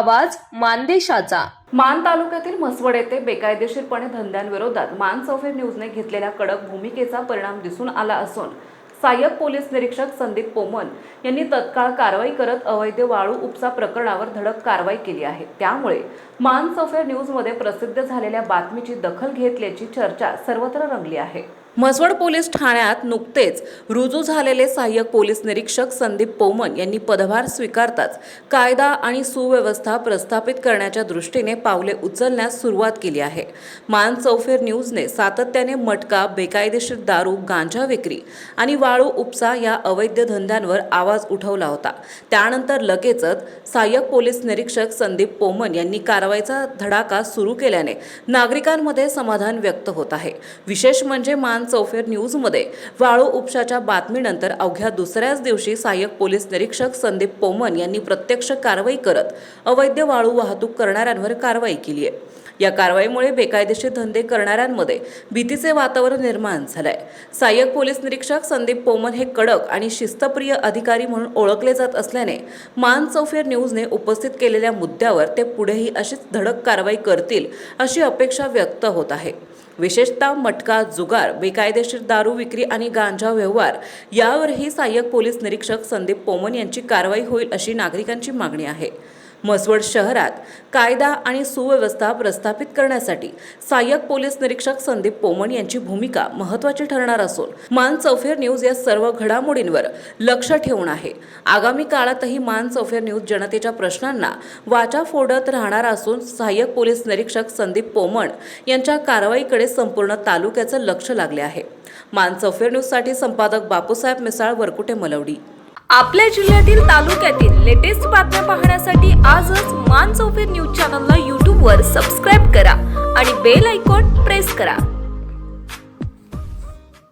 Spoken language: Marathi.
आवाज मानदेशाचा। मान तालुक्यातील म्हसवड येथे बेकायदेशीरपणे धंद्यांविरोधात मान चौफेर न्यूजने घेतलेल्या कडक भूमिकेचा परिणाम दिसून आला असून सहाय्यक पोलीस निरीक्षक संदीप पोमन यांनी तत्काळ कारवाई करत अवैध वाळू उपसा प्रकरणावर धडक कारवाई केली आहे। त्यामुळे मान चौफेर न्यूजमध्ये प्रसिद्ध झालेल्या बातमीची दखल घेतल्याची चर्चा सर्वत्र रंगली आहे। म्हसवड पोलीस ठाण्यात नुकतेच रुजू झालेले सहाय्यक पोलीस निरीक्षक संदीप पोमन यांनी पदभार स्वीकारताच कायदा आणि सुव्यवस्था प्रस्थापित करण्याच्या दृष्टीने पावले उचलण्यास सुरुवात केली आहे। मान चौफेर न्यूजने सातत्याने मटका, बेकायदेशीर दारू, गांजा विक्री आणि वाळू उपसा या अवैध धंद्यांवर आवाज उठवला होता। त्यानंतर लगेचच सहाय्यक पोलीस निरीक्षक संदीप पोमन यांनी कारवाईचा धडाका सुरू केल्याने नागरिकांमध्ये समाधान व्यक्त होत आहे। विशेष म्हणजे मान चौफेर न्यूजमध्ये वाळू उपशाच्या बातमीनंतर अवघ्या दुसऱ्याच दिवशी सहाय्यक पोलीस निरीक्षक संदीप पोमन यांनी प्रत्यक्ष कारवाई करत अवैध वाळू वाहतूक करणाऱ्यांवर कारवाई केली आहे। या कारवाईमुळे बेकायदेशीर धंदे करणाऱ्यांमध्ये भीतीचे वातावरण निर्माण झालंय। सहाय्यक पोलीस निरीक्षक संदीप पोमन हे कडक आणि शिस्तप्रिय अधिकारी म्हणून ओळखले जात असल्याने मान चौफेर न्यूजने उपस्थित केलेल्या मुद्द्यावर ते पुढेही अशीच धडक कारवाई करतील अशी अपेक्षा व्यक्त होत आहे। विशेषतः मटका, जुगार, बेकायदेशीर दारू विक्री आणि गांजा व्यवहार यावरही सहाय्यक पोलीस निरीक्षक संदीप पोमन यांची कारवाई होईल अशी नागरिकांची मागणी आहे। म्हसवड शहरात कायदा आणि सुव्यवस्था प्रस्थापित करण्यासाठी सहाय्यक पोलीस निरीक्षक संदीप पोमन यांची भूमिका महत्त्वाची ठरणार असून मान चौफेर न्यूज या सर्व घडामोडींवर लक्ष ठेवून आहे। आगामी काळातही मान चौफेर न्यूज जनतेच्या प्रश्नांना वाचा फोडत राहणार असून सहाय्यक पोलीस निरीक्षक संदीप पोमन यांच्या कारवाईकडे संपूर्ण तालुक्याचं लक्ष लागले आहे। मान चौफेर न्यूजसाठी संपादक बापूसाहेब मिसाळ, वरकुटे, मलवडी। आपल्या जिल्ह्यातील तालुक्यातील लेटेस्ट बातम्या पाहण्यासाठी आजच मान चौफेर न्यूज चॅनलला YouTube वर सबस्क्राईब करा आणि बेल आयकॉन प्रेस करा।